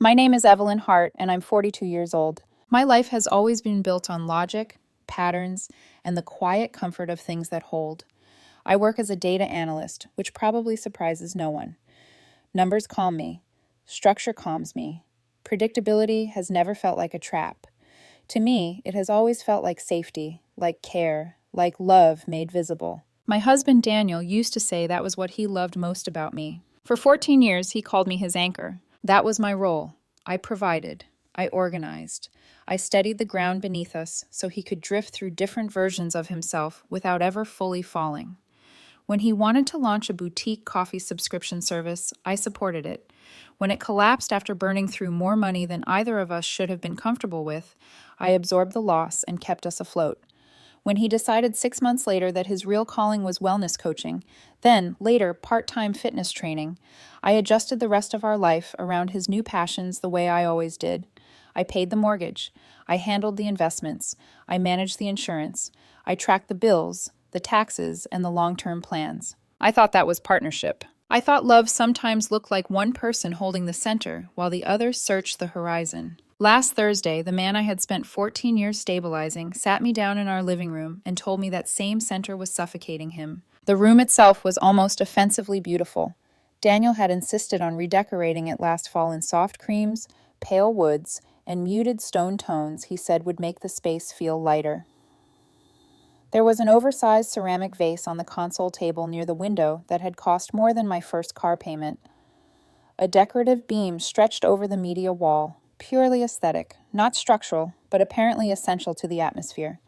My name is Evelyn Hart, and I'm 42 years old. My life has always been built on logic, patterns, and the quiet comfort of things that hold. I work as a data analyst, which probably surprises no one. Numbers calm me. Structure calms me. Predictability has never felt like a trap. To me, it has always felt like safety, like care, like love made visible. My husband Daniel used to say that was what he loved most about me. For 14 years, he called me his anchor. That was my role. I provided. I organized. I steadied the ground beneath us so he could drift through different versions of himself without ever fully falling. When he wanted to launch a boutique coffee subscription service, I supported it. When it collapsed after burning through more money than either of us should have been comfortable with, I absorbed the loss and kept us afloat. When he decided 6 months later that his real calling was wellness coaching, then, later, part-time fitness training, I adjusted the rest of our life around his new passions the way I always did. I paid the mortgage. I handled the investments. I managed the insurance. I tracked the bills, the taxes, and the long-term plans. I thought that was partnership. I thought love sometimes looked like one person holding the center while the other searched the horizon. Last Thursday, the man I had spent 14 years stabilizing sat me down in our living room and told me that same center was suffocating him. The room itself was almost offensively beautiful. Daniel had insisted on redecorating it last fall in soft creams, pale woods, and muted stone tones he said would make the space feel lighter. There was an oversized ceramic vase on the console table near the window that had cost more than my first car payment. A decorative beam stretched over the media wall, purely aesthetic, not structural, but apparently essential to the atmosphere.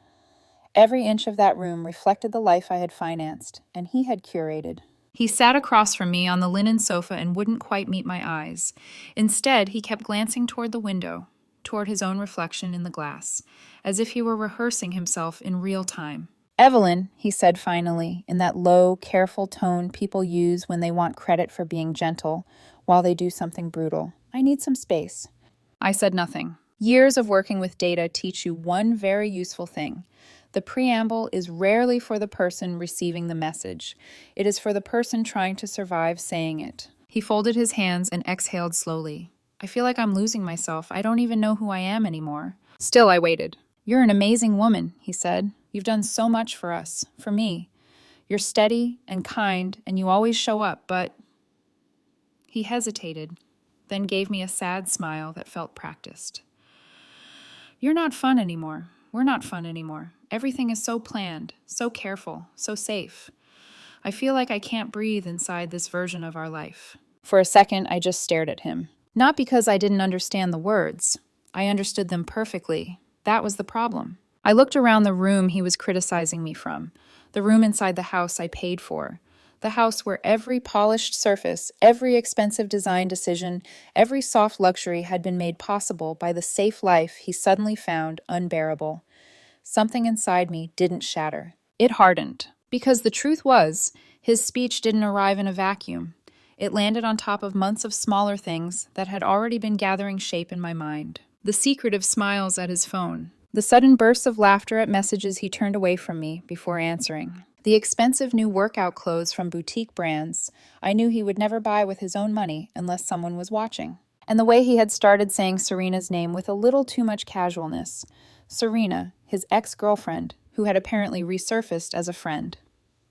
Every inch of that room reflected the life I had financed, and he had curated. He sat across from me on the linen sofa and wouldn't quite meet my eyes. Instead, he kept glancing toward the window, toward his own reflection in the glass, as if he were rehearsing himself in real time. "Evelyn," he said finally, in that low, careful tone people use when they want credit for being gentle, while they do something brutal. "I need some space." I said nothing. Years of working with data teach you one very useful thing. The preamble is rarely for the person receiving the message. It is for the person trying to survive saying it. He folded his hands and exhaled slowly. "I feel like I'm losing myself. I don't even know who I am anymore." Still, I waited. "You're an amazing woman," he said. "You've done so much for us, for me. You're steady and kind, and you always show up, but—" He hesitated, then gave me a sad smile that felt practiced. "You're not fun anymore. We're not fun anymore. Everything is so planned, so careful, so safe. I feel like I can't breathe inside this version of our life." For a second, I just stared at him. Not because I didn't understand the words. I understood them perfectly. That was the problem. I looked around the room he was criticizing me from, the room inside the house I paid for, the house where every polished surface, every expensive design decision, every soft luxury had been made possible by the safe life he suddenly found unbearable. Something inside me didn't shatter. It hardened. Because the truth was, his speech didn't arrive in a vacuum. It landed on top of months of smaller things that had already been gathering shape in my mind. The secretive smiles at his phone. The sudden bursts of laughter at messages he turned away from me before answering. The expensive new workout clothes from boutique brands I knew he would never buy with his own money unless someone was watching. And the way he had started saying Serena's name with a little too much casualness. Serena, his ex-girlfriend, who had apparently resurfaced as a friend.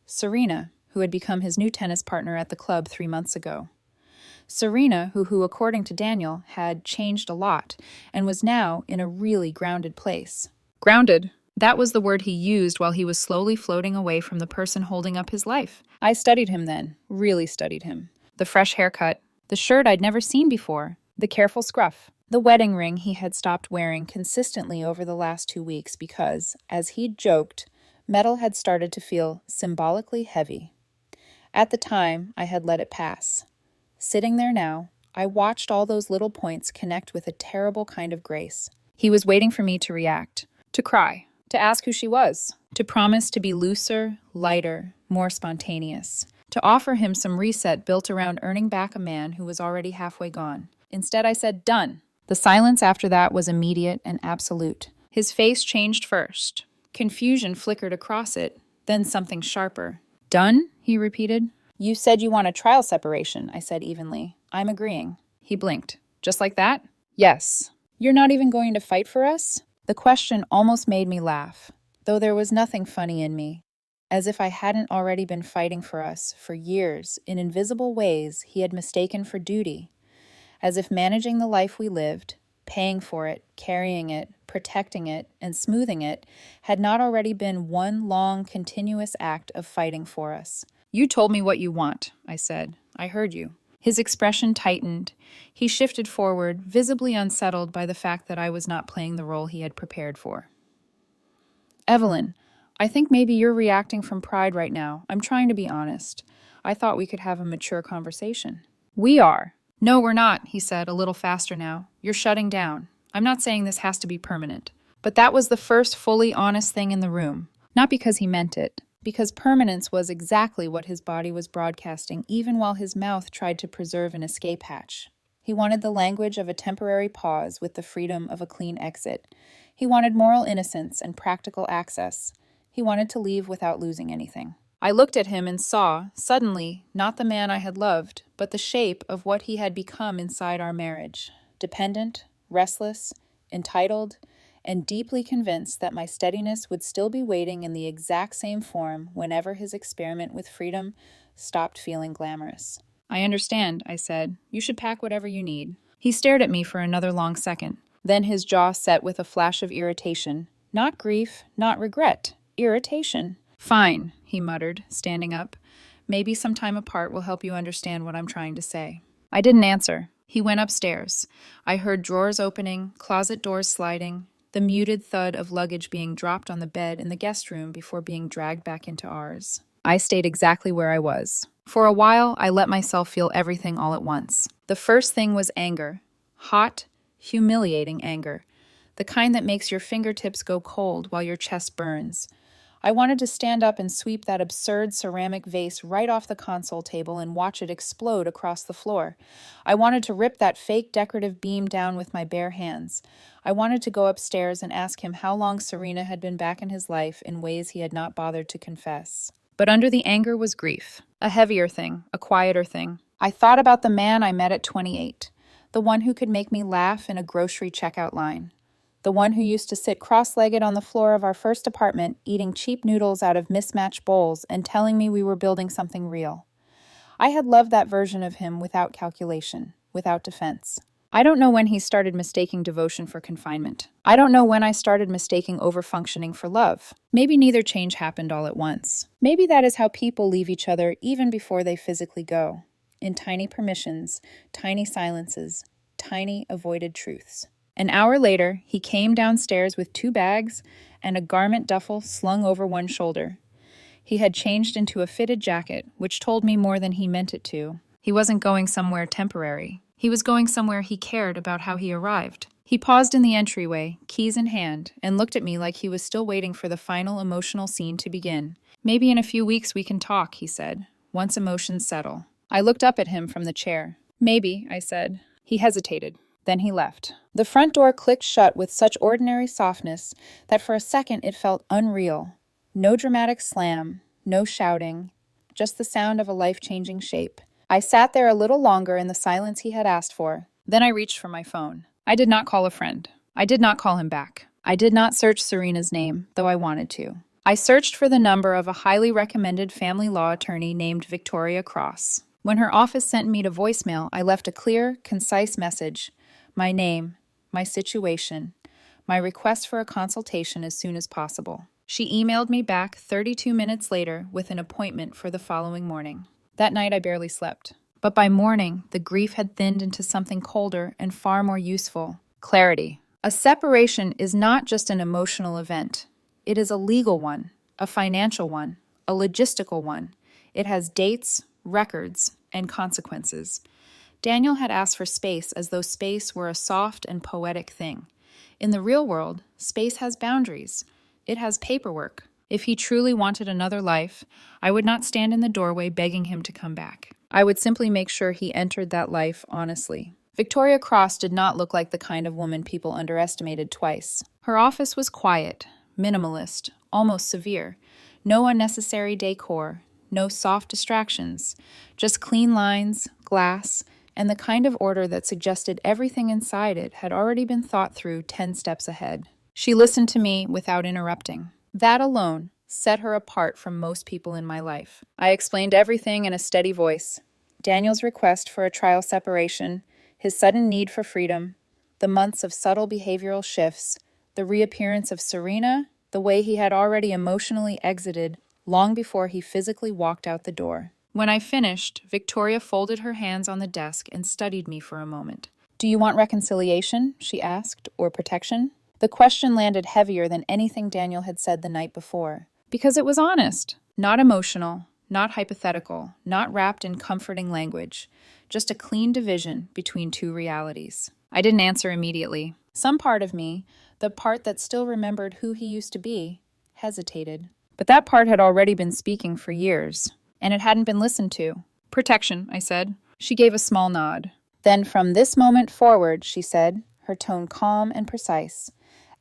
Serena, who had become his new tennis partner at the club 3 months ago. Serena, who according to Daniel, had changed a lot and was now in a really grounded place. Grounded. That was the word he used while he was slowly floating away from the person holding up his life. I studied him then, really studied him. The fresh haircut, the shirt I'd never seen before, the careful scruff, the wedding ring he had stopped wearing consistently over the last 2 weeks because, as he'd joked, metal had started to feel symbolically heavy. At the time, I had let it pass. Sitting there now, I watched all those little points connect with a terrible kind of grace. He was waiting for me to react, to cry, to ask who she was, to promise to be looser, lighter, more spontaneous, to offer him some reset built around earning back a man who was already halfway gone. Instead, I said, "Done." The silence after that was immediate and absolute. His face changed first. Confusion flickered across it, then something sharper. "Done?" he repeated. "You said you want a trial separation," I said evenly. "I'm agreeing." He blinked. "Just like that?" Yes. You're not even going to fight for us? The question almost made me laugh, though there was nothing funny in me. As if I hadn't already been fighting for us for years in invisible ways he had mistaken for duty. As if managing the life we lived, paying for it, carrying it, protecting it, and smoothing it had not already been one long, continuous act of fighting for us. You told me what you want, I said. I heard you. His expression tightened. He shifted forward, visibly unsettled by the fact that I was not playing the role he had prepared for. Evelyn, I think maybe you're reacting from pride right now. I'm trying to be honest. I thought we could have a mature conversation. We are. No, we're not, he said, a little faster now. You're shutting down. I'm not saying this has to be permanent. But that was the first fully honest thing in the room. Not because he meant it. Because permanence was exactly what his body was broadcasting, even while his mouth tried to preserve an escape hatch. He wanted the language of a temporary pause with the freedom of a clean exit. He wanted moral innocence and practical access. He wanted to leave without losing anything. I looked at him and saw, suddenly, not the man I had loved, but the shape of what he had become inside our marriage. Dependent, restless, entitled, and deeply convinced that my steadiness would still be waiting in the exact same form whenever his experiment with freedom stopped feeling glamorous. I understand, I said. You should pack whatever you need. He stared at me for another long second. Then his jaw set with a flash of irritation. Not grief, not regret. Irritation. Fine, he muttered, standing up. Maybe some time apart will help you understand what I'm trying to say. I didn't answer. He went upstairs. I heard drawers opening, closet doors sliding, the muted thud of luggage being dropped on the bed in the guest room before being dragged back into ours. I stayed exactly where I was. For a while, I let myself feel everything all at once. The first thing was anger. Hot, humiliating anger. The kind that makes your fingertips go cold while your chest burns. I wanted to stand up and sweep that absurd ceramic vase right off the console table and watch it explode across the floor. I wanted to rip that fake decorative beam down with my bare hands. I wanted to go upstairs and ask him how long Serena had been back in his life in ways he had not bothered to confess. But under the anger was grief. A heavier thing, a quieter thing. I thought about the man I met at 28, the one who could make me laugh in a grocery checkout line. The one who used to sit cross-legged on the floor of our first apartment, eating cheap noodles out of mismatched bowls and telling me we were building something real. I had loved that version of him without calculation, without defense. I don't know when he started mistaking devotion for confinement. I don't know when I started mistaking overfunctioning for love. Maybe neither change happened all at once. Maybe that is how people leave each other even before they physically go. In tiny permissions, tiny silences, tiny avoided truths. An hour later, he came downstairs with 2 bags and a garment duffel slung over one shoulder. He had changed into a fitted jacket, which told me more than he meant it to. He wasn't going somewhere temporary. He was going somewhere he cared about how he arrived. He paused in the entryway, keys in hand, and looked at me like he was still waiting for the final emotional scene to begin. Maybe in a few weeks we can talk, he said, once emotions settle. I looked up at him from the chair. Maybe, I said. He hesitated. Then he left. The front door clicked shut with such ordinary softness that for a second it felt unreal. No dramatic slam, no shouting, just the sound of a life-changing shape. I sat there a little longer in the silence he had asked for. Then I reached for my phone. I did not call a friend. I did not call him back. I did not search Serena's name, though I wanted to. I searched for the number of a highly recommended family law attorney named Victoria Cross. When her office sent me to voicemail, I left a clear, concise message. My name, my situation, my request for a consultation as soon as possible. She emailed me back 32 minutes later with an appointment for the following morning. That night I barely slept. But by morning, the grief had thinned into something colder and far more useful. Clarity. A separation is not just an emotional event. It is a legal one, a financial one, a logistical one. It has dates, records, and consequences. Daniel had asked for space as though space were a soft and poetic thing. In the real world, space has boundaries. It has paperwork. If he truly wanted another life, I would not stand in the doorway begging him to come back. I would simply make sure he entered that life honestly. Victoria Cross did not look like the kind of woman people underestimated twice. Her office was quiet, minimalist, almost severe. No unnecessary decor, no soft distractions, just clean lines, glass, and the kind of order that suggested everything inside it had already been thought through 10 steps ahead. She listened to me without interrupting. That alone set her apart from most people in my life. I explained everything in a steady voice. Daniel's request for a trial separation, his sudden need for freedom, the months of subtle behavioral shifts, the reappearance of Serena, the way he had already emotionally exited long before he physically walked out the door. When I finished, Victoria folded her hands on the desk and studied me for a moment. "Do you want reconciliation?" she asked, "or protection?" The question landed heavier than anything Daniel had said the night before. Because it was honest, not emotional, not hypothetical, not wrapped in comforting language, just a clean division between two realities. I didn't answer immediately. Some part of me, the part that still remembered who he used to be, hesitated. But that part had already been speaking for years, and it hadn't been listened to. "Protection," I said. She gave a small nod. "Then from this moment forward," she said, her tone calm and precise,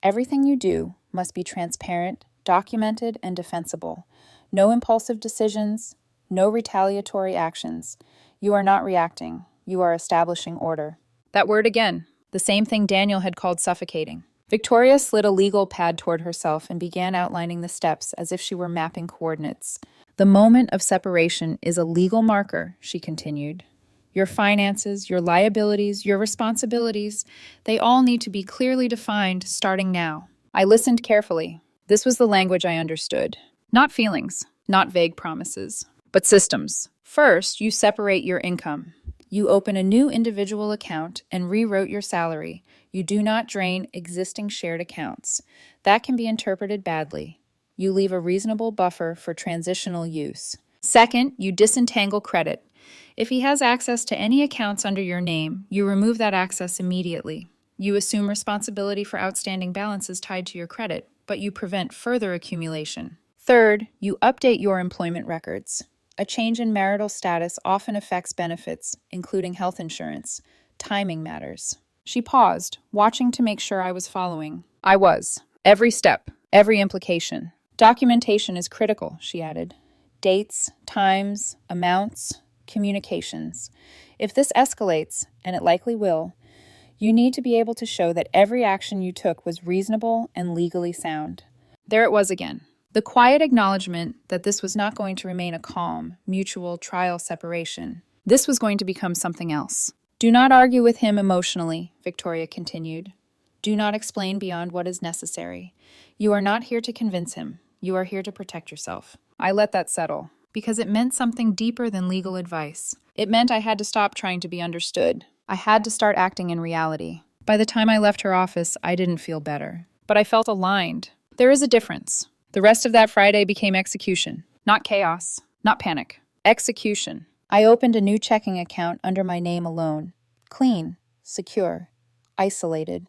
"everything you do must be transparent, documented, and defensible. No impulsive decisions, no retaliatory actions. You are not reacting. You are establishing order." That word again, the same thing Daniel had called suffocating. Victoria slid a legal pad toward herself and began outlining the steps as if she were mapping coordinates. "The moment of separation is a legal marker," she continued. "Your finances, your liabilities, your responsibilities, they all need to be clearly defined starting now." I listened carefully. This was the language I understood. Not feelings, not vague promises, but systems. First, you separate your income. You open a new individual account and rewrote your salary. You do not drain existing shared accounts. That can be interpreted badly. You leave a reasonable buffer for transitional use. Second, you disentangle credit. If he has access to any accounts under your name, you remove that access immediately. You assume responsibility for outstanding balances tied to your credit, but you prevent further accumulation. Third, you update your employment records. A change in marital status often affects benefits, including health insurance. Timing matters. She paused, watching to make sure I was following. I was. Every step, every implication. "Documentation is critical," she added. "Dates, times, amounts, communications. If this escalates, and it likely will, you need to be able to show that every action you took was reasonable and legally sound." There it was again. The quiet acknowledgement that this was not going to remain a calm, mutual trial separation. This was going to become something else. "Do not argue with him emotionally," Victoria continued. "Do not explain beyond what is necessary. You are not here to convince him. You are here to protect yourself." I let that settle, because it meant something deeper than legal advice. It meant I had to stop trying to be understood. I had to start acting in reality. By the time I left her office, I didn't feel better. But I felt aligned. There is a difference. The rest of that Friday became execution. Not chaos, not panic. Execution. I opened a new checking account under my name alone. Clean, secure, isolated.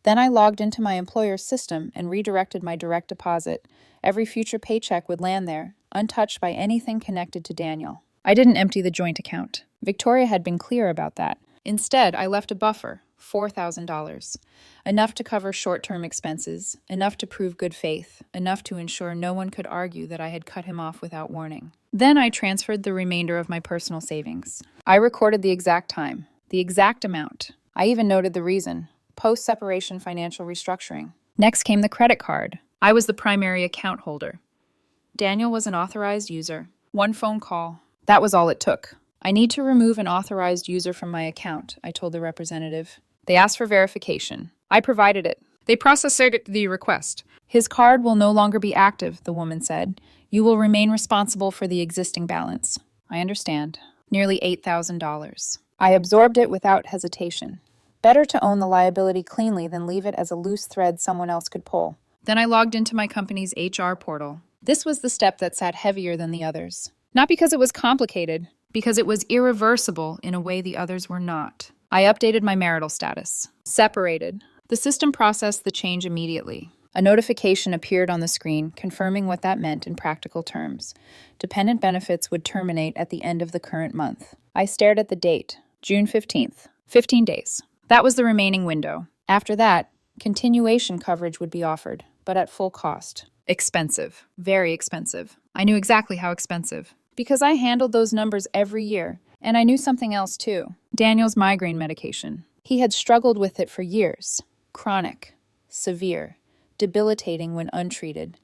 Then I logged into my employer's system and redirected my direct deposit. Every future paycheck would land there, untouched by anything connected to Daniel. I didn't empty the joint account. Victoria had been clear about that. Instead, I left a buffer, $4,000. Enough to cover short-term expenses, enough to prove good faith, enough to ensure no one could argue that I had cut him off without warning. Then I transferred the remainder of my personal savings. I recorded the exact time, the exact amount. I even noted the reason: post-separation financial restructuring. Next came the credit card. I was the primary account holder. Daniel was an authorized user. One phone call. That was all it took. "I need to remove an authorized user from my account," I told the representative. They asked for verification. I provided it. They processed the request. "His card will no longer be active," the woman said. "You will remain responsible for the existing balance." I understand. Nearly $8,000. I absorbed it without hesitation. Better to own the liability cleanly than leave it as a loose thread someone else could pull. Then I logged into my company's HR portal. This was the step that sat heavier than the others. Not because it was complicated, because it was irreversible in a way the others were not. I updated my marital status. Separated. The system processed the change immediately. A notification appeared on the screen confirming what that meant in practical terms. Dependent benefits would terminate at the end of the current month. I stared at the date, June 15th. 15 days. That was the remaining window. After that, continuation coverage would be offered, but at full cost. Expensive. Very expensive. I knew exactly how expensive. Because I handled those numbers every year, And I knew something else too. Daniel's migraine medication. He had struggled with it for years. Chronic, severe, debilitating when untreated.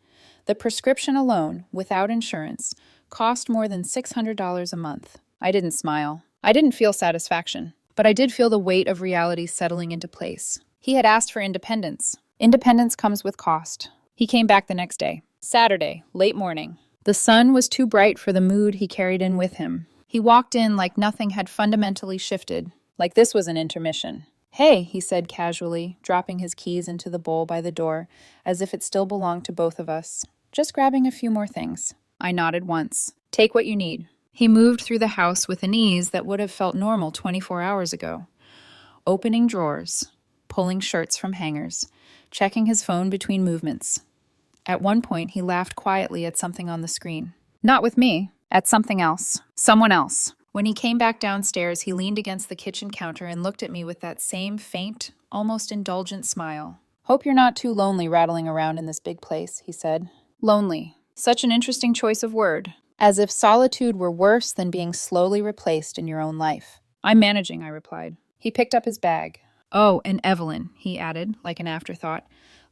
The prescription alone, without insurance, cost more than $600 a month. I didn't smile. I didn't feel satisfaction. But I did feel the weight of reality settling into place. He had asked for independence. Independence comes with cost. He came back the next day. Saturday, late morning. The sun was too bright for the mood he carried in with him. He walked in like nothing had fundamentally shifted, like this was an intermission. "Hey," he said casually, dropping his keys into the bowl by the door, as if it still belonged to both of us. "Just grabbing a few more things." I nodded once. "Take what you need." He moved through the house with an ease that would have felt normal 24 hours ago. Opening drawers, pulling shirts from hangers, checking his phone between movements. At one point, he laughed quietly at something on the screen. Not with me, at something else. Someone else. When he came back downstairs, he leaned against the kitchen counter and looked at me with that same faint, almost indulgent smile. "Hope you're not too lonely rattling around in this big place," he said. Lonely. Such an interesting choice of word. As if solitude were worse than being slowly replaced in your own life. "I'm managing," I replied. He picked up his bag. "Oh, and Evelyn," he added, like an afterthought.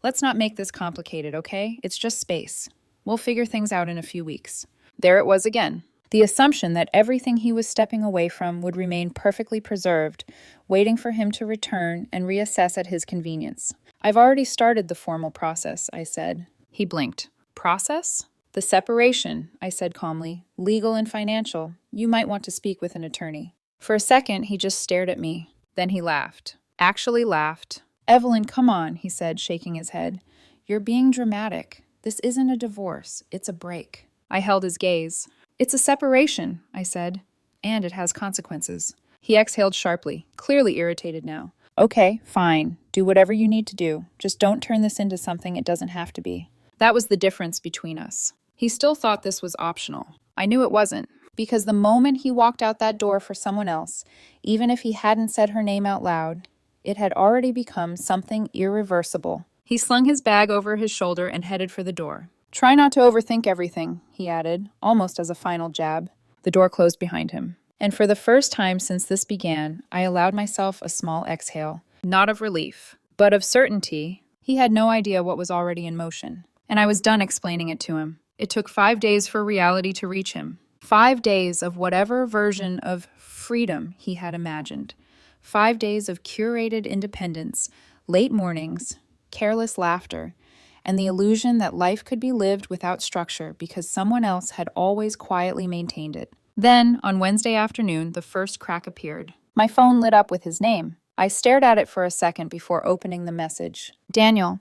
"Let's not make this complicated, okay? It's just space. We'll figure things out in a few weeks." There it was again. The assumption that everything he was stepping away from would remain perfectly preserved, waiting for him to return and reassess at his convenience. "I've already started the formal process," I said. He blinked. "Process?" "The separation," I said calmly. "Legal and financial. You might want to speak with an attorney." For a second, he just stared at me. Then he laughed. Actually laughed. "Evelyn, come on," he said, shaking his head. "You're being dramatic. This isn't a divorce. It's a break." I held his gaze. "It's a separation," I said. "And it has consequences." He exhaled sharply, clearly irritated now. "Okay, fine. Do whatever you need to do. Just don't turn this into something it doesn't have to be." That was the difference between us. He still thought this was optional. I knew it wasn't, because the moment he walked out that door for someone else, even if he hadn't said her name out loud, it had already become something irreversible. He slung his bag over his shoulder and headed for the door. "Try not to overthink everything," he added, almost as a final jab. The door closed behind him. And for the first time since this began, I allowed myself a small exhale. Not of relief, but of certainty. He had no idea what was already in motion. And I was done explaining it to him. It took 5 days for reality to reach him. 5 days of whatever version of freedom he had imagined. 5 days of curated independence, late mornings, careless laughter, and the illusion that life could be lived without structure because someone else had always quietly maintained it. Then, on Wednesday afternoon, the first crack appeared. My phone lit up with his name. I stared at it for a second before opening the message. "Daniel.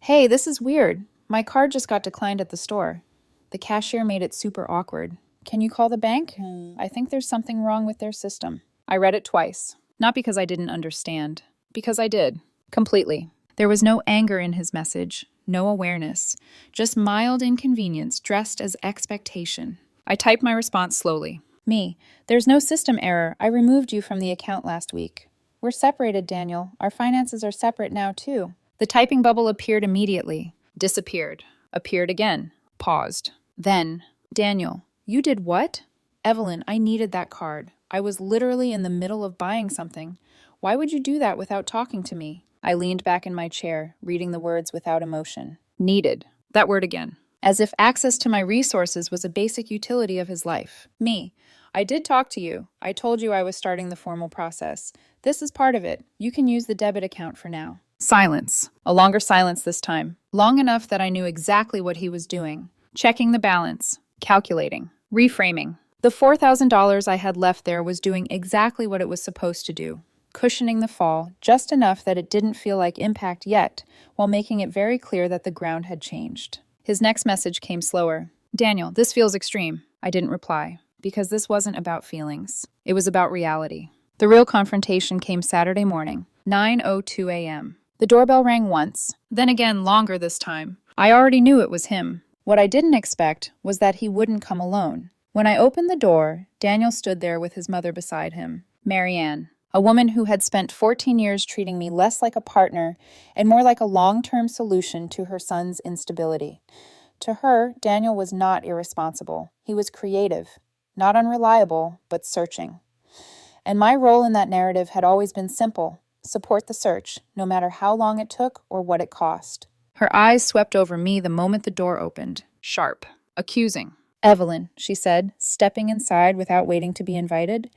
Hey, this is weird. My card just got declined at the store. The cashier made it super awkward. Can you call the bank? I think there's something wrong with their system." I read it twice. Not because I didn't understand. Because I did. Completely. There was no anger in his message. No awareness. Just mild inconvenience dressed as expectation. I typed my response slowly. "Me. There's no system error. I removed you from the account last week. We're separated, Daniel. Our finances are separate now, too." The typing bubble appeared immediately. Disappeared. Appeared again. Paused. Then, "Daniel, you did what?" "Evelyn, I needed that card. I was literally in the middle of buying something. Why would you do that without talking to me?" I leaned back in my chair, reading the words without emotion. Needed. That word again. As if access to my resources was a basic utility of his life. "Me. I did talk to you. I told you I was starting the formal process. This is part of it. You can use the debit account for now." Silence. A longer silence this time. Long enough that I knew exactly what he was doing. Checking the balance. Calculating. Reframing. The $4,000 I had left there was doing exactly what it was supposed to do. Cushioning the fall, just enough that it didn't feel like impact yet, while making it very clear that the ground had changed. His next message came slower. "Daniel, this feels extreme." I didn't reply, because this wasn't about feelings. It was about reality. The real confrontation came Saturday morning, 9:02 a.m. The doorbell rang once, then again longer this time. I already knew it was him. What I didn't expect was that he wouldn't come alone. When I opened the door, Daniel stood there with his mother beside him, Marianne, a woman who had spent 14 years treating me less like a partner and more like a long-term solution to her son's instability. To her, Daniel was not irresponsible. He was creative, not unreliable, but searching. And my role in that narrative had always been simple: support the search, no matter how long it took or what it cost. Her eyes swept over me the moment the door opened. Sharp. Accusing. "Evelyn," she said, stepping inside without waiting to be invited,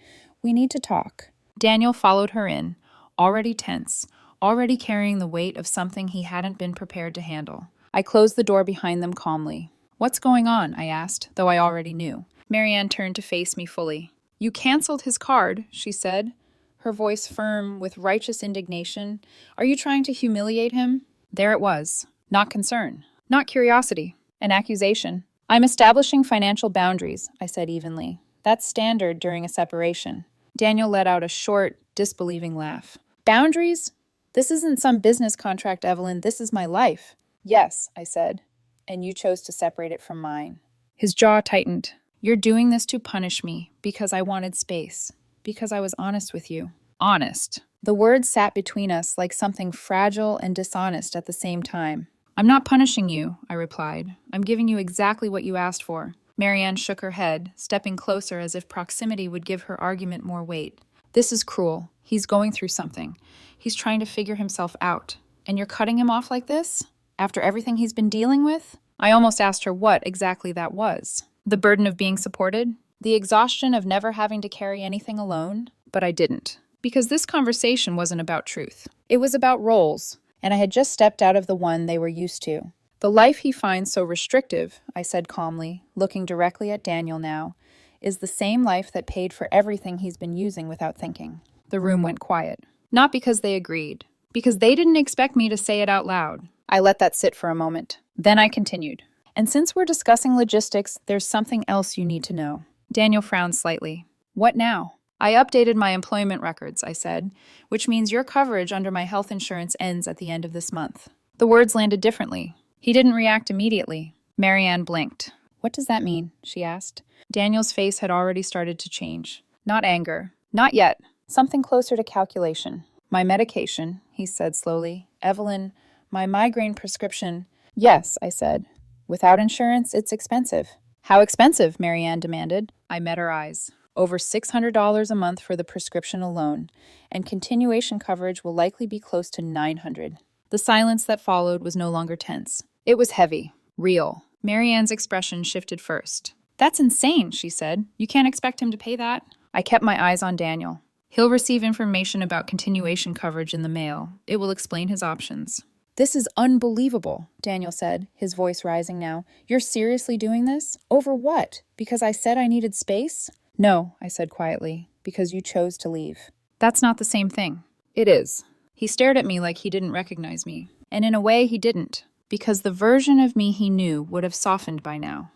"we need to talk." Daniel followed her in, already tense, already carrying the weight of something he hadn't been prepared to handle. I closed the door behind them calmly. "What's going on?" I asked, though I already knew. Marianne turned to face me fully. "You canceled his card," she said, her voice firm with righteous indignation. "Are you trying to humiliate him?" There it was. Not concern. Not curiosity. An accusation. "I'm establishing financial boundaries," I said evenly. "That's standard during a separation." Daniel let out a short, disbelieving laugh. "Boundaries? This isn't some business contract, Evelyn. This is my life." "Yes," I said, "and you chose to separate it from mine." His jaw tightened. "You're doing this to punish me, because I wanted space, because I was honest with you." Honest. The words sat between us like something fragile and dishonest at the same time. "I'm not punishing you," I replied. "I'm giving you exactly what you asked for." Marianne shook her head, stepping closer as if proximity would give her argument more weight. "This is cruel. He's going through something. He's trying to figure himself out. And you're cutting him off like this? After everything he's been dealing with?" I almost asked her what exactly that was. The burden of being supported? The exhaustion of never having to carry anything alone? But I didn't. Because this conversation wasn't about truth. It was about roles, and I had just stepped out of the one they were used to. "The life he finds so restrictive," I said calmly, looking directly at Daniel now, "is the same life that paid for everything he's been using without thinking." The room went quiet. Not because they agreed. Because they didn't expect me to say it out loud. I let that sit for a moment. Then I continued. "And since we're discussing logistics, there's something else you need to know." Daniel frowned slightly. "What now?" "I updated my employment records," I said, "which means your coverage under my health insurance ends at the end of this month." The words landed differently. He didn't react immediately. Marianne blinked. "What does that mean?" she asked. Daniel's face had already started to change. Not anger. Not yet. Something closer to calculation. "My medication," he said slowly. "Evelyn, my migraine prescription." "Yes," I said. "Without insurance, it's expensive." "How expensive?" Marianne demanded. I met her eyes. "Over $600 a month for the prescription alone, and continuation coverage will likely be close to $900. The silence that followed was no longer tense. It was heavy. Real. Marianne's expression shifted first. "That's insane," she said. "You can't expect him to pay that." I kept my eyes on Daniel. "He'll receive information about continuation coverage in the mail. It will explain his options." "This is unbelievable," Daniel said, his voice rising now. "You're seriously doing this? Over what? Because I said I needed space?" "No," I said quietly, "because you chose to leave." "That's not the same thing." "It is." He stared at me like he didn't recognize me. And in a way, he didn't. Because the version of me he knew would have softened by now.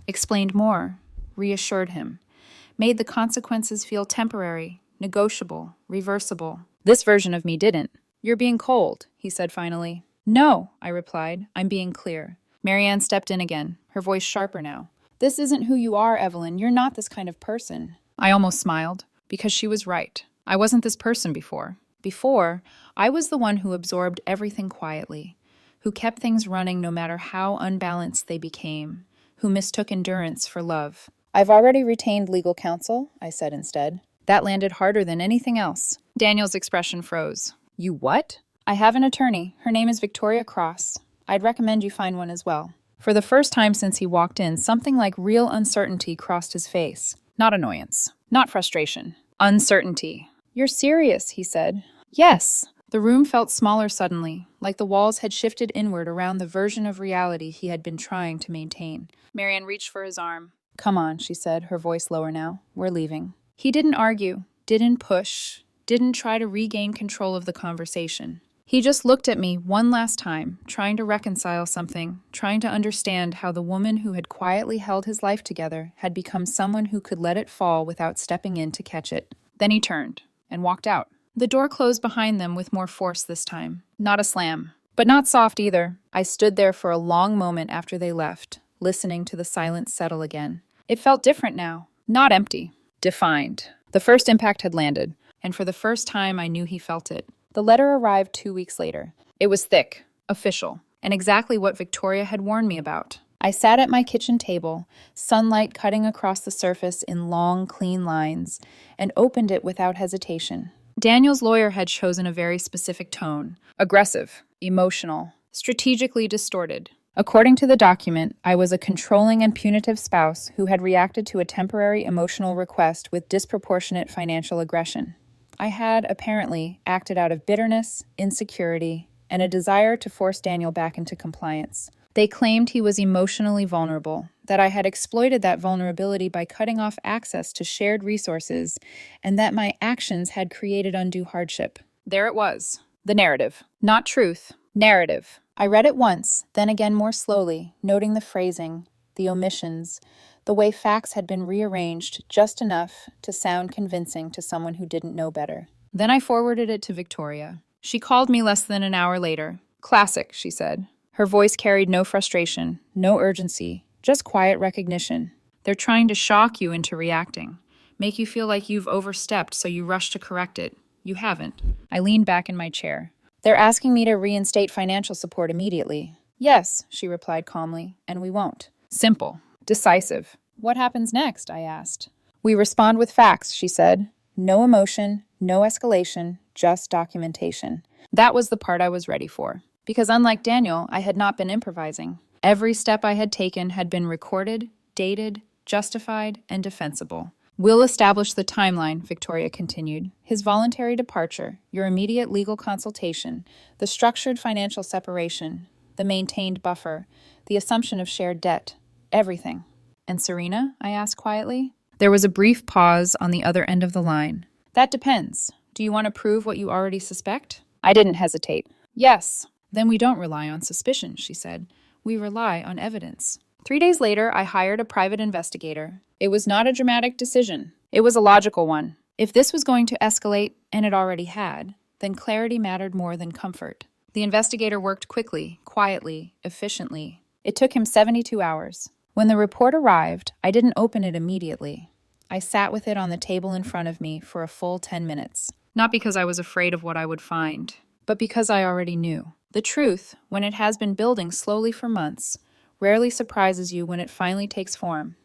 Explained more. Reassured him. Made the consequences feel temporary, negotiable, reversible. This version of me didn't. "You're being cold," he said finally. "No," I replied. "I'm being clear." Marianne stepped in again, her voice sharper now. "This isn't who you are, Evelyn. You're not this kind of person." I almost smiled, because she was right. I wasn't this person before. Before, I was the one who absorbed everything quietly, who kept things running no matter how unbalanced they became, who mistook endurance for love. "I've already retained legal counsel," I said instead. That landed harder than anything else. Daniel's expression froze. "You what?" "I have an attorney. Her name is Victoria Cross. I'd recommend you find one as well." For the first time since he walked in, something like real uncertainty crossed his face. Not annoyance. Not frustration. Uncertainty. "You're serious," he said. "Yes." The room felt smaller suddenly, like the walls had shifted inward around the version of reality he had been trying to maintain. Marianne reached for his arm. "Come on," she said, her voice lower now. "We're leaving." He didn't argue, didn't push, didn't try to regain control of the conversation. He just looked at me one last time, trying to reconcile something, trying to understand how the woman who had quietly held his life together had become someone who could let it fall without stepping in to catch it. Then he turned and walked out. The door closed behind them with more force this time. Not a slam, but not soft either. I stood there for a long moment after they left, listening to the silence settle again. It felt different now. Not empty. Defined. The first impact had landed, and for the first time I knew he felt it. The letter arrived 2 weeks later. It was thick, official, and exactly what Victoria had warned me about. I sat at my kitchen table, sunlight cutting across the surface in long, clean lines, and opened it without hesitation. Daniel's lawyer had chosen a very specific tone: aggressive, emotional, strategically distorted. According to the document, I was a controlling and punitive spouse who had reacted to a temporary emotional request with disproportionate financial aggression. I had, apparently, acted out of bitterness, insecurity, and a desire to force Daniel back into compliance. They claimed he was emotionally vulnerable, that I had exploited that vulnerability by cutting off access to shared resources, and that my actions had created undue hardship. There it was. The narrative. Not truth. Narrative. I read it once, then again more slowly, noting the phrasing, the omissions, the way facts had been rearranged just enough to sound convincing to someone who didn't know better. Then I forwarded it to Victoria. She called me less than an hour later. "Classic," she said. Her voice carried no frustration, no urgency, just quiet recognition. "They're trying to shock you into reacting, make you feel like you've overstepped so you rush to correct it. You haven't." I leaned back in my chair. "They're asking me to reinstate financial support immediately." "Yes," she replied calmly, "and we won't." Simple. Decisive. "What happens next?" I asked. "We respond with facts," she said. "No emotion, no escalation, just documentation." That was the part I was ready for. Because unlike Daniel, I had not been improvising. Every step I had taken had been recorded, dated, justified, and defensible. "We'll establish the timeline," Victoria continued. "His voluntary departure, your immediate legal consultation, the structured financial separation, the maintained buffer, the assumption of shared debt, everything." "And Serena?" I asked quietly. There was a brief pause on the other end of the line. "That depends. Do you want to prove what you already suspect?" I didn't hesitate. "Yes." "Then we don't rely on suspicion," she said. "We rely on evidence." 3 days later, I hired a private investigator. It was not a dramatic decision. It was a logical one. If this was going to escalate, and it already had, then clarity mattered more than comfort. The investigator worked quickly, quietly, efficiently. It took him 72 hours. When the report arrived, I didn't open it immediately. I sat with it on the table in front of me for a full 10 minutes. Not because I was afraid of what I would find, but because I already knew. The truth, when it has been building slowly for months, rarely surprises you when it finally takes form.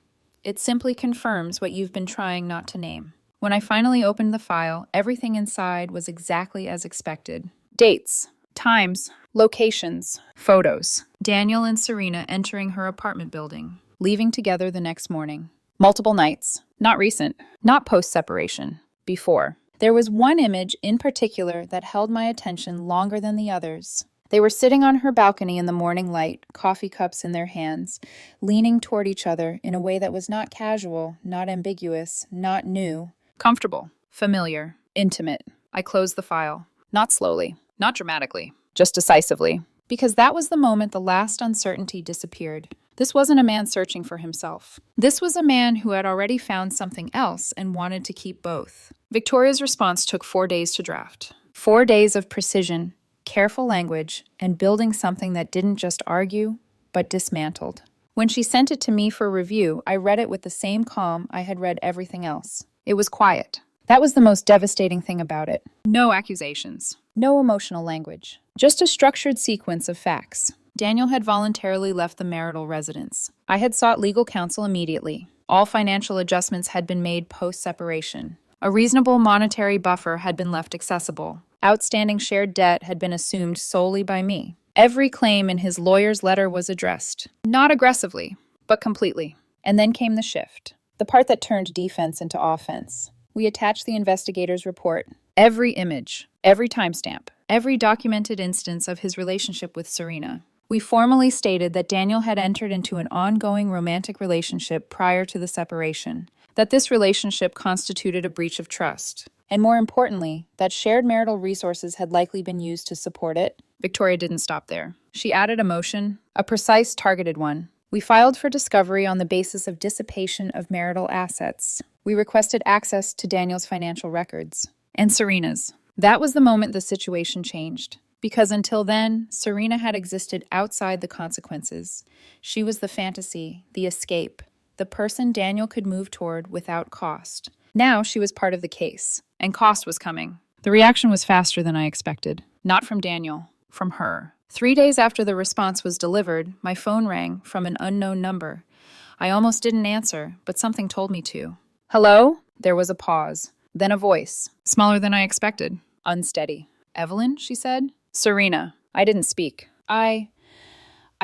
It simply confirms what you've been trying not to name. When I finally opened the file, everything inside was exactly as expected. Dates, times, locations, photos. Daniel and Serena entering her apartment building, leaving together the next morning. Multiple nights. Not recent, not post-separation. Before. There was one image in particular that held my attention longer than the others. They were sitting on her balcony in the morning light, coffee cups in their hands, leaning toward each other in a way that was not casual, not ambiguous, not new. Comfortable, familiar, intimate. I closed the file. Not slowly, not dramatically, just decisively. Because that was the moment the last uncertainty disappeared. This wasn't a man searching for himself. This was a man who had already found something else and wanted to keep both. Victoria's response took 4 days to draft. 4 days of precision, careful language, and building something that didn't just argue, but dismantled. When she sent it to me for review, I read it with the same calm I had read everything else. It was quiet. That was the most devastating thing about it. No accusations. No emotional language. Just a structured sequence of facts. Daniel had voluntarily left the marital residence. I had sought legal counsel immediately. All financial adjustments had been made post-separation. A reasonable monetary buffer had been left accessible. Outstanding shared debt had been assumed solely by me. Every claim in his lawyer's letter was addressed. Not aggressively, but completely. And then came the shift. The part that turned defense into offense. We attached the investigator's report. Every image, every timestamp, every documented instance of his relationship with Serena. We formally stated that Daniel had entered into an ongoing romantic relationship prior to the separation, that this relationship constituted a breach of trust, and more importantly, that shared marital resources had likely been used to support it. Victoria didn't stop there. She added a motion, a precise, targeted one. We filed for discovery on the basis of dissipation of marital assets. We requested access to Daniel's financial records. And Serena's. That was the moment the situation changed. Because until then, Serena had existed outside the consequences. She was the fantasy, the escape, the person Daniel could move toward without cost. Now she was part of the case, and cost was coming. The reaction was faster than I expected. Not from Daniel, from her. 3 days after the response was delivered, my phone rang from an unknown number. I almost didn't answer, but something told me to. Hello? There was a pause. Then a voice, smaller than I expected, unsteady. Evelyn, she said. Serena. I didn't speak. I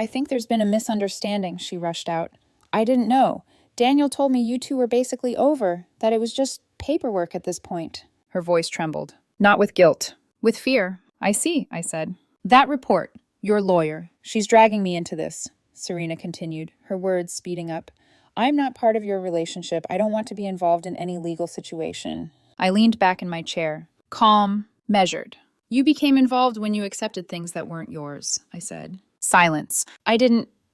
think there's been a misunderstanding, she rushed out. I didn't know. Daniel told me you two were basically over, that it was just paperwork at this point. Her voice trembled. Not with guilt. With fear. I see, I said. That report. Your lawyer. She's dragging me into this, Serena continued, her words speeding up. I'm not part of your relationship. I don't want to be involved in any legal situation. I leaned back in my chair, calm, measured. You became involved when you accepted things that weren't yours, I said. Silence.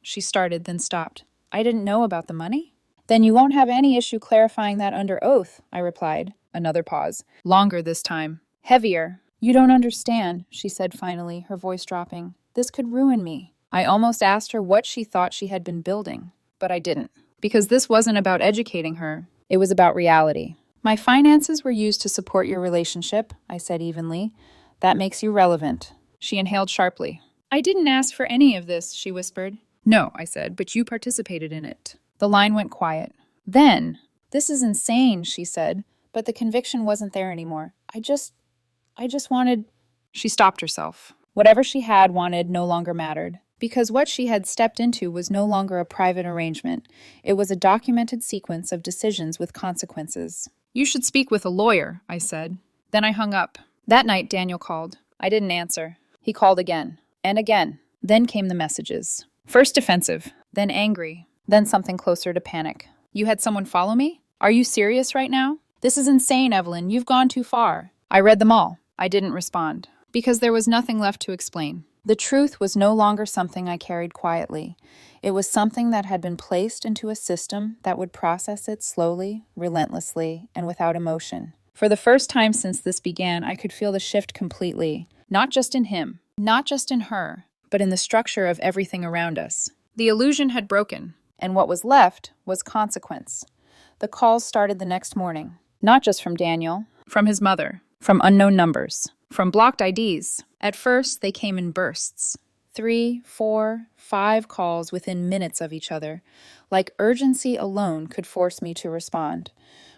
She started, then stopped. I didn't know about the money? Then you won't have any issue clarifying that under oath, I replied. Another pause. Longer this time. Heavier. You don't understand, she said finally, her voice dropping. This could ruin me. I almost asked her what she thought she had been building, but I didn't. Because this wasn't about educating her. It was about reality. My finances were used to support your relationship, I said evenly. That makes you relevant. She inhaled sharply. I didn't ask for any of this, she whispered. No, I said, but you participated in it. The line went quiet. Then, this is insane, she said, but the conviction wasn't there anymore. I just wanted... She stopped herself. Whatever she had wanted no longer mattered, because what she had stepped into was no longer a private arrangement. It was a documented sequence of decisions with consequences. You should speak with a lawyer, I said. Then I hung up. That night, Daniel called. I didn't answer. He called again. And again. Then came the messages. First defensive, then angry, then something closer to panic. You had someone follow me? Are you serious right now? This is insane, Evelyn. You've gone too far. I read them all. I didn't respond, because there was nothing left to explain. The truth was no longer something I carried quietly. It was something that had been placed into a system that would process it slowly, relentlessly, and without emotion. For the first time since this began, I could feel the shift completely. Not just in him, not just in her, but in the structure of everything around us. The illusion had broken, and what was left was consequence. The calls started the next morning, not just from Daniel, from his mother, from unknown numbers, from blocked IDs. At first, they came in bursts. 3, 4, 5 calls within minutes of each other. Like urgency alone could force me to respond.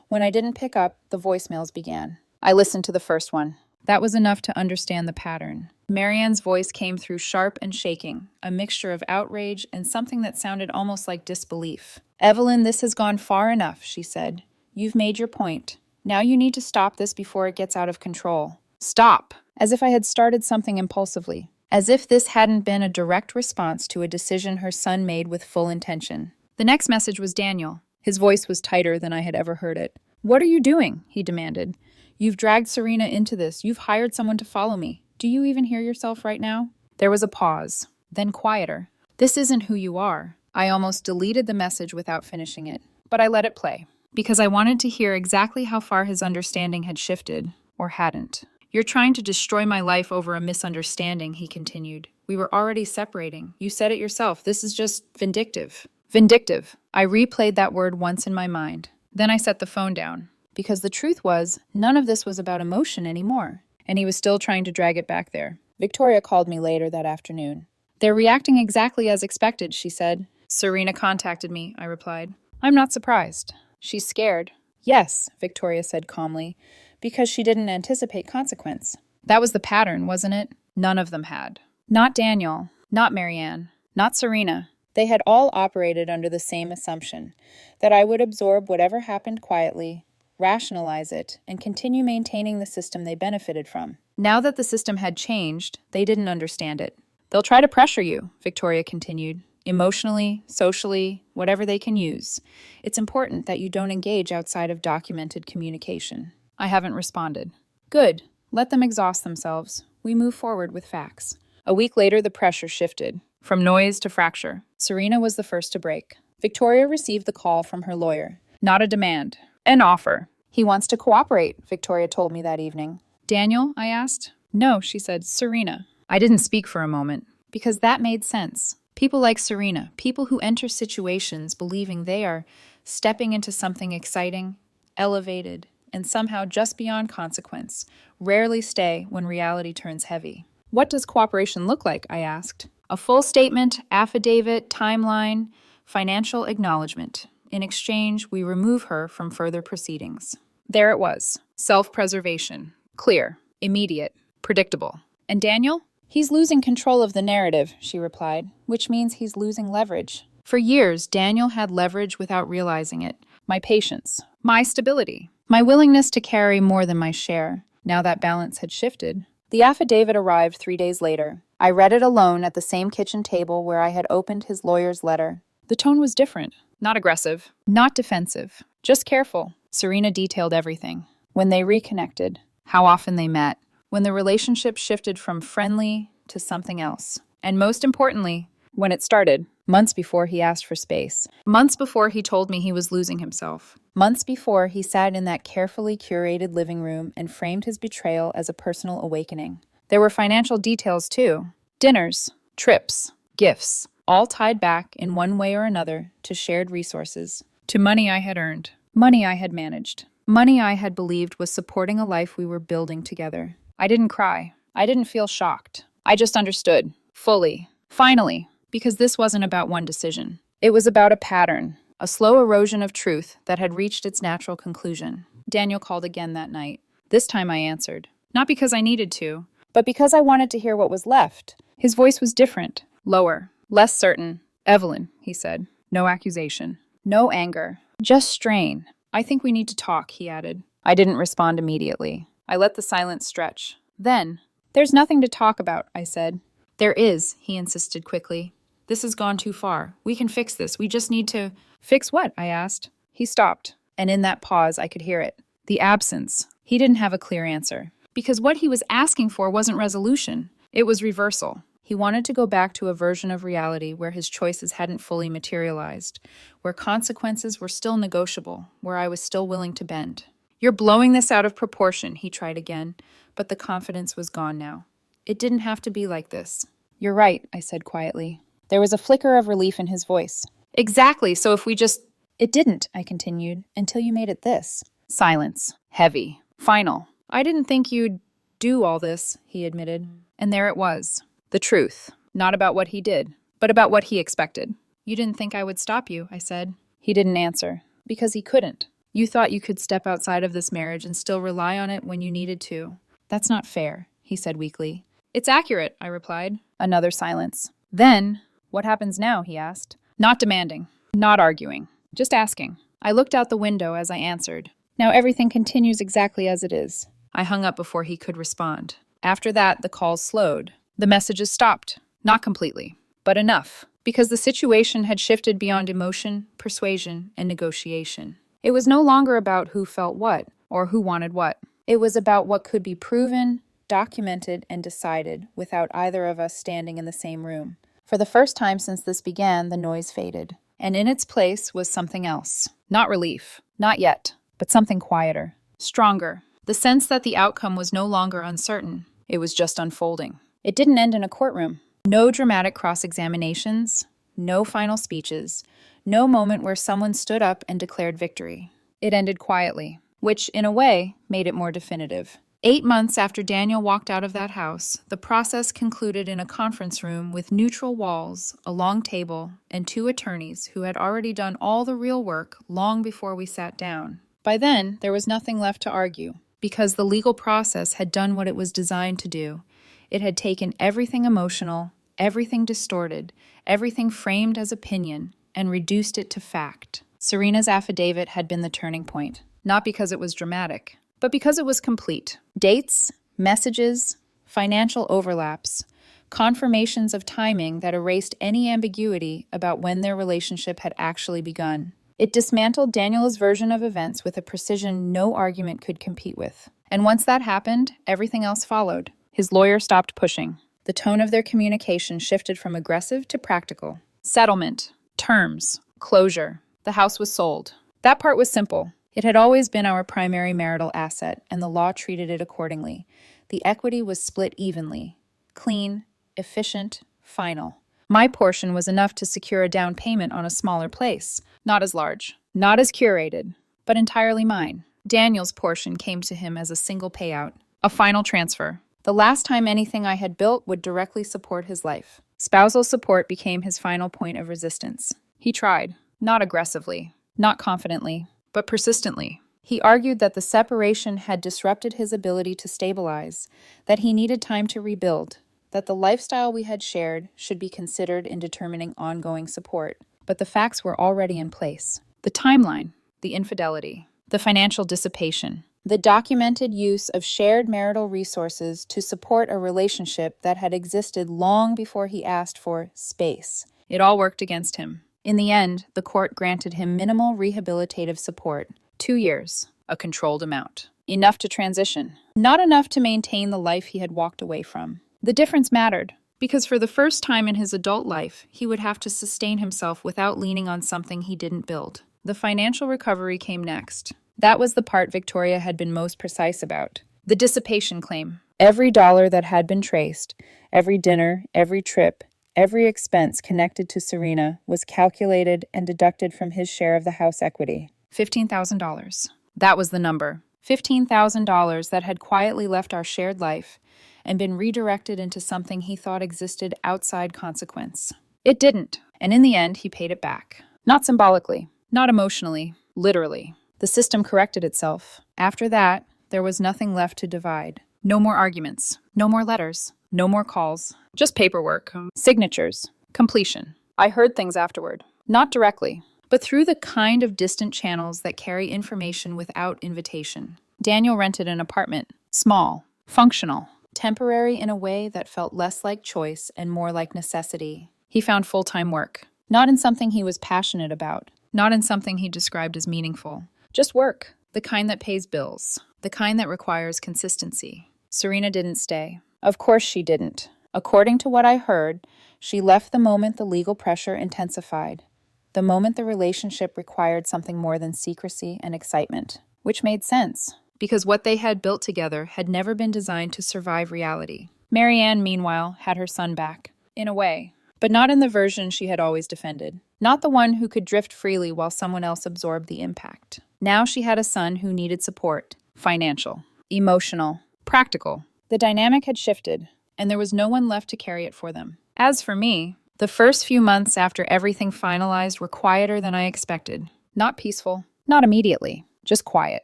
When I didn't pick up, the voicemails began. I listened to the first one. That was enough to understand the pattern. Marianne's voice came through sharp and shaking, a mixture of outrage and something that sounded almost like disbelief. Evelyn, this has gone far enough, she said. You've made your point. Now you need to stop this before it gets out of control. Stop! As if I had started something impulsively. As if this hadn't been a direct response to a decision her son made with full intention. The next message was Daniel. His voice was tighter than I had ever heard it. What are you doing? He demanded. You've dragged Serena into this. You've hired someone to follow me. Do you even hear yourself right now? There was a pause, then quieter. This isn't who you are. I almost deleted the message without finishing it, but I let it play, because I wanted to hear exactly how far his understanding had shifted, or hadn't. You're trying to destroy my life over a misunderstanding, he continued. We were already separating. You said it yourself. This is just vindictive. Vindictive. I replayed that word once in my mind. Then I set the phone down. Because the truth was, none of this was about emotion anymore, and he was still trying to drag it back there. Victoria called me later that afternoon. They're reacting exactly as expected, she said. Serena contacted me, I replied. I'm not surprised. She's scared. Yes, Victoria said calmly, because she didn't anticipate consequence. That was the pattern, wasn't it? None of them had. Not Daniel, not Marianne, not Serena. They had all operated under the same assumption, that I would absorb whatever happened quietly, rationalize it, and continue maintaining the system they benefited from. Now that the system had changed, they didn't understand it. They'll try to pressure you, Victoria continued, emotionally, socially, whatever they can use. It's important that you don't engage outside of documented communication. I haven't responded. Good. Let them exhaust themselves. We move forward with facts. A week later, the pressure shifted, from noise to fracture. Serena was the first to break. Victoria received the call from her lawyer. Not a demand. An offer. He wants to cooperate, Victoria told me that evening. Daniel? I asked. No, she said. Serena. I didn't speak for a moment, because that made sense. People like Serena, people who enter situations believing they are stepping into something exciting, elevated, and somehow just beyond consequence, rarely stay when reality turns heavy. What does cooperation look like? I asked. A full statement, affidavit, timeline, financial acknowledgement. In exchange, we remove her from further proceedings. There it was. Self-preservation. Clear. Immediate. Predictable. And Daniel? He's losing control of the narrative, she replied, which means he's losing leverage. For years, Daniel had leverage without realizing it. My patience. My stability. My willingness to carry more than my share. Now that balance had shifted. The affidavit arrived 3 days later. I read it alone at the same kitchen table where I had opened his lawyer's letter. The tone was different. Not aggressive. Not defensive. Just careful. Serena detailed everything. When they reconnected. How often they met. When the relationship shifted from friendly to something else. And most importantly, when it started. Months before he asked for space. Months before he told me he was losing himself. Months before he sat in that carefully curated living room and framed his betrayal as a personal awakening. There were financial details too. Dinners, trips, gifts, all tied back in one way or another to shared resources. To money I had earned. Money I had managed. Money I had believed was supporting a life we were building together. I didn't cry. I didn't feel shocked. I just understood. Fully. Finally. Because this wasn't about one decision. It was about a pattern, a slow erosion of truth that had reached its natural conclusion. Daniel called again that night. This time I answered. Not because I needed to, but because I wanted to hear what was left. His voice was different, lower, less certain. Evelyn, he said. No accusation. No anger. Just strain. I think we need to talk, he added. I didn't respond immediately. I let the silence stretch. Then, there's nothing to talk about, I said. There is, he insisted quickly. This has gone too far. We can fix this. We just need to... Fix what? I asked. He stopped, and in that pause I could hear it. The absence. He didn't have a clear answer. Because what he was asking for wasn't resolution. It was reversal. He wanted to go back to a version of reality where his choices hadn't fully materialized, where consequences were still negotiable, where I was still willing to bend. You're blowing this out of proportion, he tried again, but the confidence was gone now. It didn't have to be like this. You're right, I said quietly. There was a flicker of relief in his voice. Exactly, so if we just... It didn't, I continued, until you made it this. Silence. Heavy. Final. I didn't think you'd do all this, he admitted. And there it was. The truth. Not about what he did, but about what he expected. You didn't think I would stop you, I said. He didn't answer. Because he couldn't. You thought you could step outside of this marriage and still rely on it when you needed to. That's not fair, he said weakly. It's accurate, I replied. Another silence. Then... What happens now? He asked. Not demanding. Not arguing. Just asking. I looked out the window as I answered. Now everything continues exactly as it is. I hung up before he could respond. After that, the calls slowed. The messages stopped. Not completely, but enough. Because the situation had shifted beyond emotion, persuasion, and negotiation. It was no longer about who felt what, or who wanted what. It was about what could be proven, documented, and decided without either of us standing in the same room. For the first time since this began, the noise faded. And in its place was something else. Not relief. Not yet. But something quieter. Stronger. The sense that the outcome was no longer uncertain. It was just unfolding. It didn't end in a courtroom. No dramatic cross-examinations. No final speeches. No moment where someone stood up and declared victory. It ended quietly, which, in a way, made it more definitive. 8 months after Daniel walked out of that house, the process concluded in a conference room with neutral walls, a long table, and 2 attorneys who had already done all the real work long before we sat down. By then, there was nothing left to argue, because the legal process had done what it was designed to do. It had taken everything emotional, everything distorted, everything framed as opinion, and reduced it to fact. Serena's affidavit had been the turning point, not because it was dramatic, but because it was complete. Dates, messages, financial overlaps, confirmations of timing that erased any ambiguity about when their relationship had actually begun. It dismantled Daniel's version of events with a precision no argument could compete with. And once that happened, everything else followed. His lawyer stopped pushing. The tone of their communication shifted from aggressive to practical. Settlement, terms, closure. The house was sold. That part was simple. It had always been our primary marital asset, and the law treated it accordingly. The equity was split evenly. Clean, efficient, final. My portion was enough to secure a down payment on a smaller place. Not as large, not as curated, but entirely mine. Daniel's portion came to him as a single payout. A final transfer. The last time anything I had built would directly support his life. Spousal support became his final point of resistance. He tried, not aggressively, not confidently, but persistently. He argued that the separation had disrupted his ability to stabilize, that he needed time to rebuild, that the lifestyle we had shared should be considered in determining ongoing support. But the facts were already in place. The timeline, the infidelity, the financial dissipation, the documented use of shared marital resources to support a relationship that had existed long before he asked for space. It all worked against him. In the end, the court granted him minimal rehabilitative support. 2 years, a controlled amount. Enough to transition, not enough to maintain the life he had walked away from. The difference mattered, because for the first time in his adult life, he would have to sustain himself without leaning on something he didn't build. The financial recovery came next. That was the part Victoria had been most precise about. The dissipation claim. Every dollar that had been traced, every dinner, every trip, every expense connected to Serena was calculated and deducted from his share of the house equity. $15,000. That was the number. $15,000 that had quietly left our shared life and been redirected into something he thought existed outside consequence. It didn't, and in the end, he paid it back. Not symbolically, not emotionally, literally. The system corrected itself. After that, there was nothing left to divide. No more arguments, no more letters, no more calls, just paperwork, signatures, completion. I heard things afterward, not directly, but through the kind of distant channels that carry information without invitation. Daniel rented an apartment, small, functional, temporary in a way that felt less like choice and more like necessity. He found full-time work, not in something he was passionate about, not in something he described as meaningful. Just work, the kind that pays bills, the kind that requires consistency. Serena didn't stay. Of course she didn't. According to what I heard, she left the moment the legal pressure intensified, the moment the relationship required something more than secrecy and excitement, which made sense, because what they had built together had never been designed to survive reality. Marianne, meanwhile, had her son back, in a way, but not in the version she had always defended. Not the one who could drift freely while someone else absorbed the impact. Now she had a son who needed support, financial, emotional, practical. The dynamic had shifted, and there was no one left to carry it for them. As for me, the first few months after everything finalized were quieter than I expected. Not peaceful, not immediately, just quiet.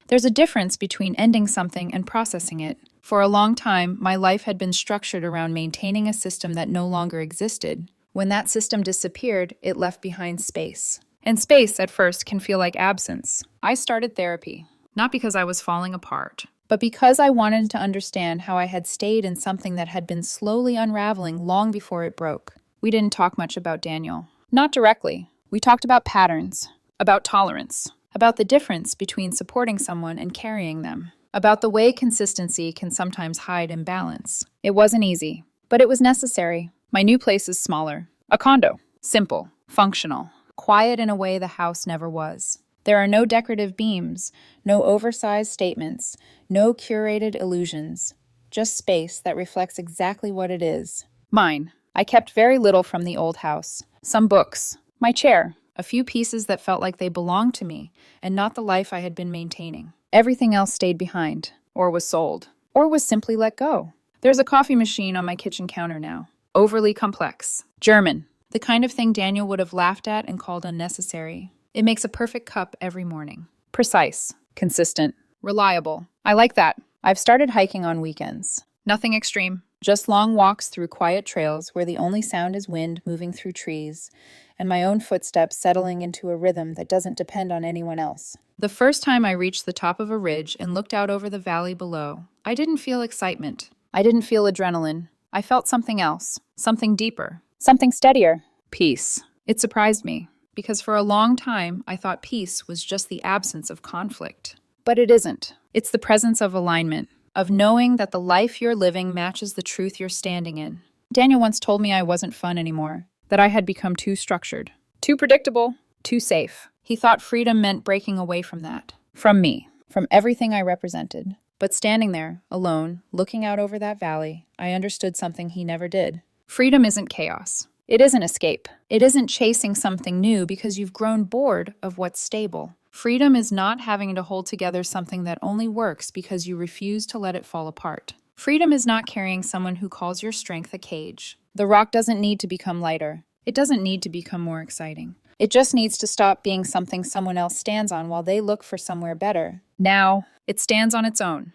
There's a difference between ending something and processing it. For a long time, my life had been structured around maintaining a system that no longer existed. When that system disappeared, it left behind space. And space, at first, can feel like absence. I started therapy, not because I was falling apart, but because I wanted to understand how I had stayed in something that had been slowly unraveling long before it broke. We didn't talk much about Daniel. Not directly. We talked about patterns, about tolerance, about the difference between supporting someone and carrying them, about the way consistency can sometimes hide imbalance. It wasn't easy, but it was necessary. My new place is smaller. A condo. Simple. Functional. Quiet in a way the house never was. There are no decorative beams, no oversized statements, no curated illusions. Just space that reflects exactly what it is. Mine. I kept very little from the old house. Some books. My chair. A few pieces that felt like they belonged to me, and not the life I had been maintaining. Everything else stayed behind, or was sold, or was simply let go. There's a coffee machine on my kitchen counter now. Overly complex. German. The kind of thing Daniel would have laughed at and called unnecessary. It makes a perfect cup every morning. Precise. Consistent. Reliable. I like that. I've started hiking on weekends. Nothing extreme. Just long walks through quiet trails where the only sound is wind moving through trees, and my own footsteps settling into a rhythm that doesn't depend on anyone else. The first time I reached the top of a ridge and looked out over the valley below, I didn't feel excitement. I didn't feel adrenaline. I felt something else. Something deeper. Something steadier. Peace. It surprised me, because for a long time I thought peace was just the absence of conflict. But it isn't. It's the presence of alignment, of knowing that the life you're living matches the truth you're standing in. Daniel once told me I wasn't fun anymore, that I had become too structured, too predictable, too safe. He thought freedom meant breaking away from that, from me, from everything I represented. But standing there, alone, looking out over that valley, I understood something he never did. Freedom isn't chaos. It isn't escape. It isn't chasing something new because you've grown bored of what's stable. Freedom is not having to hold together something that only works because you refuse to let it fall apart. Freedom is not carrying someone who calls your strength a cage. The rock doesn't need to become lighter. It doesn't need to become more exciting. It just needs to stop being something someone else stands on while they look for somewhere better. Now, it stands on its own.